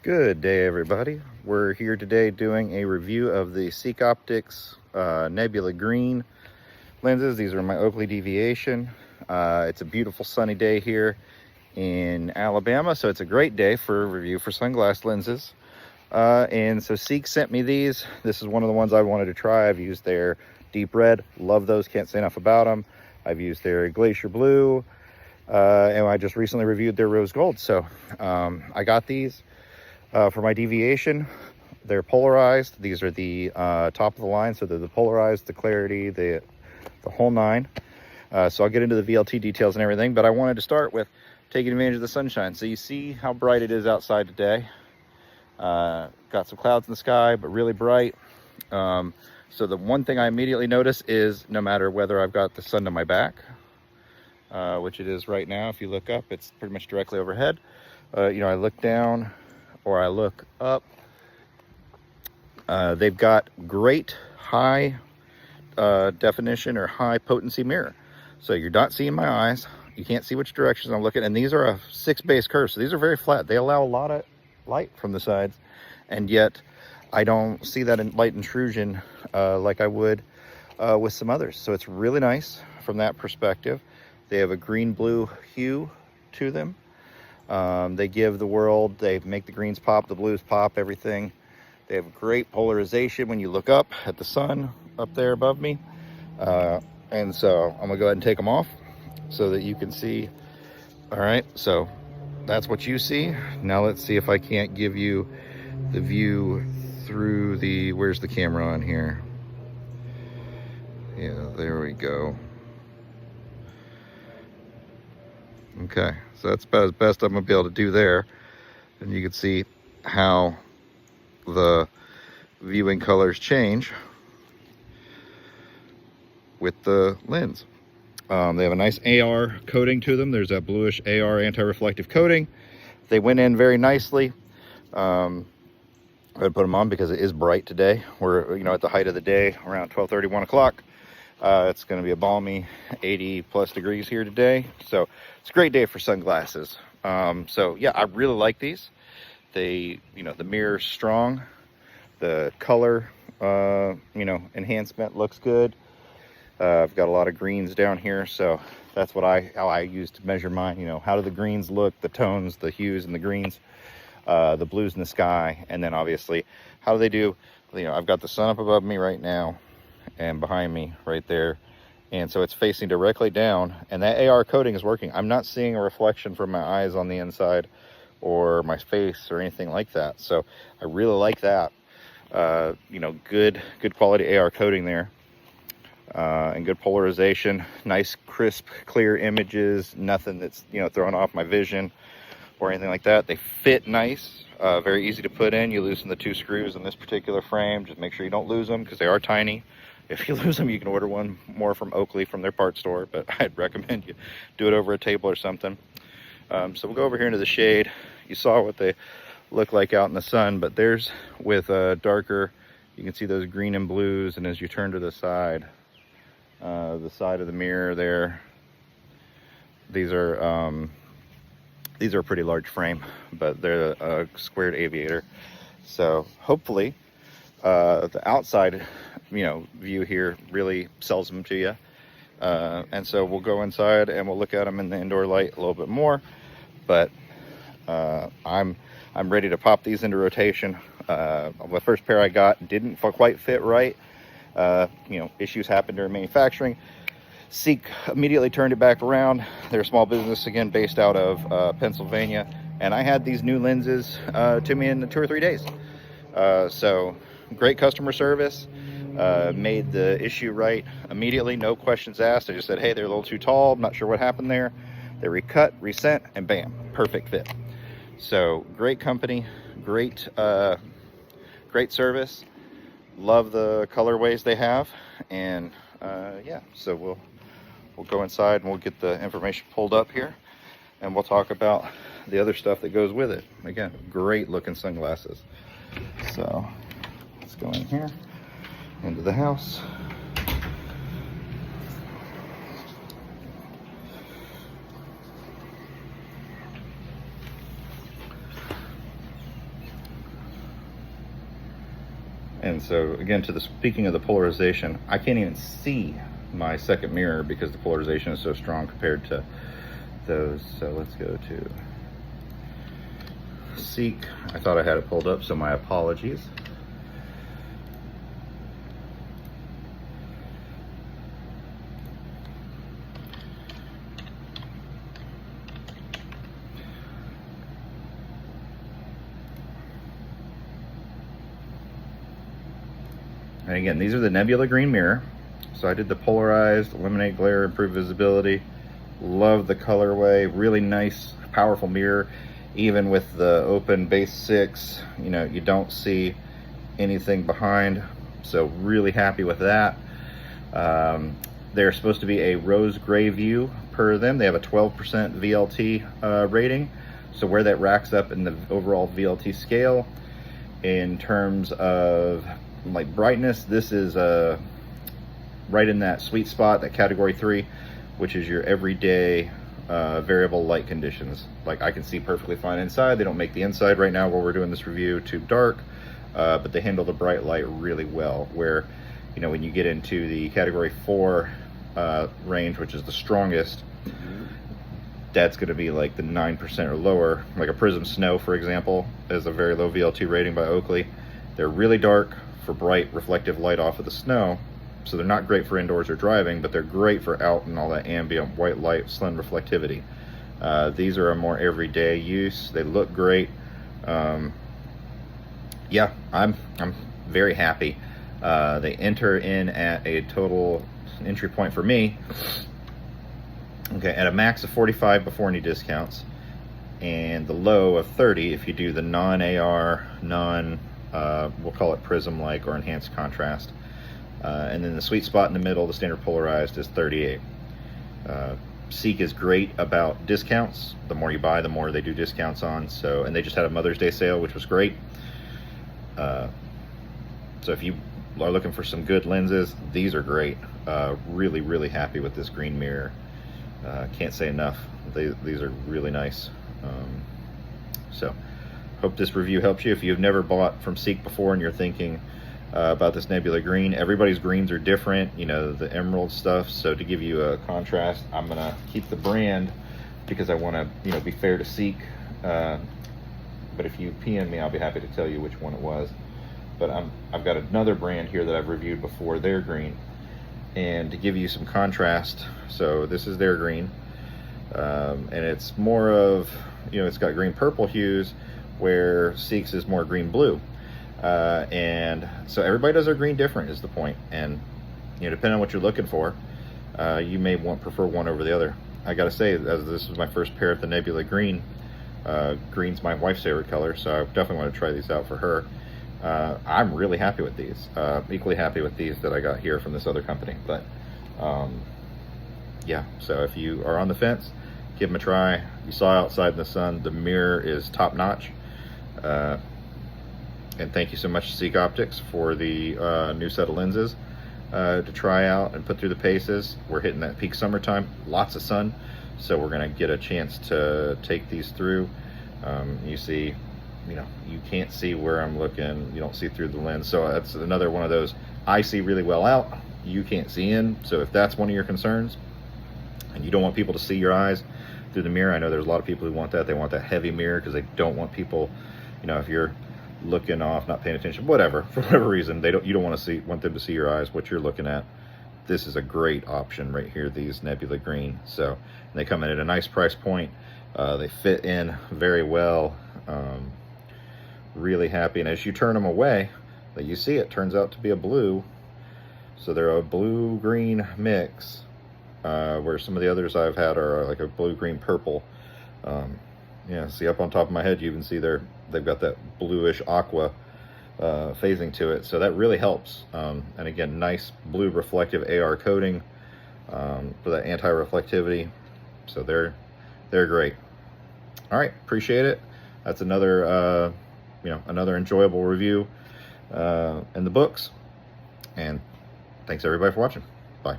Good day, everybody. We're here today doing a review of the Seek Optics Nebula Green lenses. These are my Oakley deviation. It's a beautiful sunny day here in Alabama, so it's a great day for a review for sunglass lenses. And so Seek sent me these. This is one of the ones I wanted to try. I've used their deep red, love those, can't say enough about them. I've used their glacier blue, and I just recently reviewed their rose gold. So I got these for my deviation. They're polarized. These are the top of the line, so they're the polarized, the clarity, the whole nine. So I'll get into the VLT details and everything, but I wanted to start with taking advantage of the sunshine. So you see how bright it is outside today. Got some clouds in the sky, but really bright. So the one thing I immediately notice is no matter whether I've got the sun to my back, which it is right now, if you look up, it's pretty much directly overhead. I look down or I look up, they've got great high definition or high potency mirror. So you're not seeing my eyes. You can't see which directions I'm looking. And these are a 6 base curve. So these are very flat. They allow a lot of light from the sides. And yet I don't see that light intrusion like I would with some others. So it's really nice from that perspective. They have a green blue hue to them. They give the world, they make the greens pop, the blues pop, everything. They have great polarization when you look up at the sun up there above me. And so I'm gonna go ahead and take them off so that you can see. All right, so that's what you see. Now let's see if I can't give you the view through the, where's the camera on here? Yeah, there we go. Okay, so that's about as best I'm gonna be able to do there. And you can see how the viewing colors change with the lens. They have a nice AR coating to them. There's that bluish AR anti-reflective coating. They went in very nicely. I would put them on because it is bright today. We're at the height of the day, around 12:30, 1 o'clock. It's going to be a balmy 80 plus degrees here today. So it's a great day for sunglasses. So yeah, I really like these. They, the mirror's strong. The color, enhancement looks good. I've got a lot of greens down here. So that's what how I use to measure mine. How do the greens look, the tones, the hues and the greens, the blues in the sky. And then obviously, how do they do? I've got the sun up above me right now and behind me right there, and so it's facing directly down, and that AR coating is working. I'm not seeing a reflection from my eyes on the inside or my face or anything like that. So I really like that. Good quality AR coating there, and good polarization, nice crisp clear images, nothing that's throwing off my vision or anything like that. They fit nice, very easy to put in. You loosen the 2 screws in this particular frame. Just make sure you don't lose them because they are tiny. If you lose them, you can order one more from Oakley from their parts store, but I'd recommend you do it over a table or something. So we'll go over here into the shade. You saw what they look like out in the sun, but there's with darker, you can see those green and blues, and as you turn to the side of the mirror there, these are a pretty large frame, but they're a squared aviator. So hopefully the outside view here really sells them to you. And so we'll go inside and we'll look at them in the indoor light a little bit more. But I'm ready to pop these into rotation. The first pair I got didn't quite fit right. Issues happened during manufacturing. Seek immediately turned it back around. They're a small business, again, based out of Pennsylvania. And I had these new lenses to me in 2 or 3 days. So great customer service. Made the issue right immediately, no questions asked. I just said, hey, they're a little too tall. I'm not sure what happened there. They recut, resent, and bam, perfect fit. So great company, great service. Love the colorways they have. And yeah, so we'll go inside and we'll get the information pulled up here, and we'll talk about the other stuff that goes with it. Again, great looking sunglasses. So let's go in here into the house. And so again, speaking of the polarization, I can't even see my second mirror because the polarization is so strong compared to those. So let's go to Seek. I thought I had it pulled up, so my apologies. And again, these are the Nebula green mirror. So I did the polarized, eliminate glare, improve visibility. Love the colorway, really nice, powerful mirror. Even with the open base 6, you know, you don't see anything behind. So really happy with that. They're supposed to be a rose gray view per them. They have a 12% VLT rating. So where that racks up in the overall VLT scale in terms of like brightness, this is right in that sweet spot, that category 3, which is your everyday variable light conditions. Like I can see perfectly fine inside. They don't make the inside right now while we're doing this review too dark, but they handle the bright light really well. Where, you know, when you get into the category 4 range, which is the strongest, that's going to be like the 9% or lower. Like a Prism Snow, for example, is a very low VLT rating by Oakley. They're really dark for bright reflective light off of the snow, so they're not great for indoors or driving, but they're great for out and all that ambient white light, sun reflectivity. These are a more everyday use. They look great. Yeah, I'm very happy. They enter in at a total entry point for me, okay, at a max of 45 before any discounts, and the low of 30 if you do the non-AR, we'll call it prism-like or enhanced contrast. And then the sweet spot in the middle, the standard polarized, is 38. Seek is great about discounts. The more you buy, the more they do discounts on. So, and they just had a Mother's Day sale, which was great. So if you are looking for some good lenses, these are great. Really, really happy with this green mirror. Can't say enough. These are really nice. So hope this review helps you. If you've never bought from Seek before and you're thinking about this Nebula green, everybody's greens are different, you know, the emerald stuff. So to give you a contrast, I'm gonna keep the brand because I want to, you know, be fair to Seek. But if you PM me, I'll be happy to tell you which one it was. But I've got another brand here that I've reviewed before, their green, and to give you some contrast, so this is their green, and it's more of, you know, it's got green purple hues, where Seek's is more green blue. And so everybody does their green different is the point. And, you know, depending on what you're looking for, you may prefer one over the other. I gotta say, as this was my first pair of the Nebula green, green's my wife's favorite color, so I definitely want to try these out for her. I'm really happy with these, equally happy with these that I got here from this other company. But yeah, so if you are on the fence, give them a try. You saw outside in the sun, the mirror is top notch. And thank you so much to Seek Optics for the new set of lenses to try out and put through the paces. We're hitting that peak summertime, lots of sun, so we're gonna get a chance to take these through. You see, you know, you can't see where I'm looking, you don't see through the lens, so that's another one of those, I see really well out, you can't see in. So if that's one of your concerns and you don't want people to see your eyes through the mirror, I know there's a lot of people who want that. They want that heavy mirror because they don't want people, you know, if you're looking off, not paying attention, whatever, for whatever reason, you don't want them to see your eyes, what you're looking at. This is a great option right here, these Nebula green. So they come in at a nice price point. They fit in very well. Really happy. And as you turn them away, that you see it turns out to be a blue. So they're a blue-green mix, where some of the others I've had are like a blue-green-purple. Yeah, see up on top of my head, you even see they've got that bluish aqua phasing to it. So that really helps. And again, nice blue reflective AR coating for that anti-reflectivity. So they're great. All right, appreciate it. That's another another enjoyable review in the books. And thanks everybody for watching. Bye.